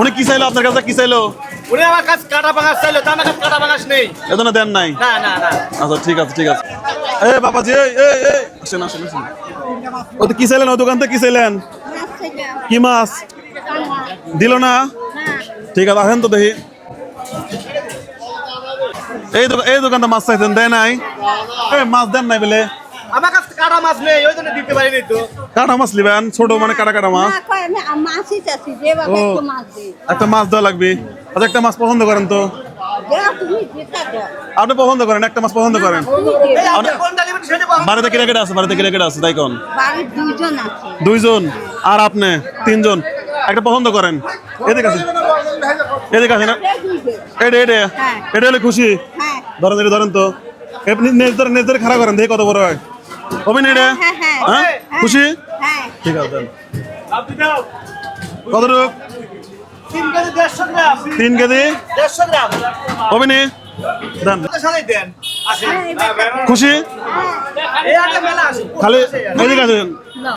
উনি কি চাইলো আপনার কাছে, কি চাইলো? উনি আমার কাছে কাটা বাগাস চাইলো, তো আমার কাছে কাটা বাগাস নেই। এজন্য দেন নাই? না না না। আচ্ছা ঠিক আছে ঠিক আছে। এ বাবাজি, আসেন আসেন আসেন। ও তো কি চাইলেন ওই দোকান থেকে, কি চাইলেন? কি মাছ দিল না? ঠিক আছে, আসেন তো দেখি। এই দোকানটা মাছ চাইছেন, দেয় নাই? মাছ দেন নাই বলে? আমার কাছে কাটা মাছ নেই, ওই জন্য দিতে পারিনি তো। কাটা মাছ নিবেন? ছোট মানে কাটা কাটা মাছ? ও, একটা মাছ দেওয়া লাগবে। আচ্ছা একটা মাছ পছন্দ করেন তো? আপনি পছন্দ করেন, একটা মাছ পছন্দ করেন। বাড়িতে কিরা কেটে আছে? বাড়িতে কিরা কেটে আছে তাই কোন? দুইজন আর আপনি তিনজন। একটা পছন্দ করেন। এদিকে আছে, এদিকে আছে না? এটা এটা এটা হলে খুশি। ধরেন এটা ধরেন তো, নেজ ধরে খারাপ করেন, দেখি কত বড় হয়। হবে না এটা? হ্যাঁ খুশি? ঠিক আছে দেন। কত রূপ? 3 কেজি 150 গ্রাম। 3 কেজি 150 গ্রাম। হবে নি? দেন। সাথে দেন। আসেন। খুশি? এই আগে মেলা আসে। খালি এদিকে আছে,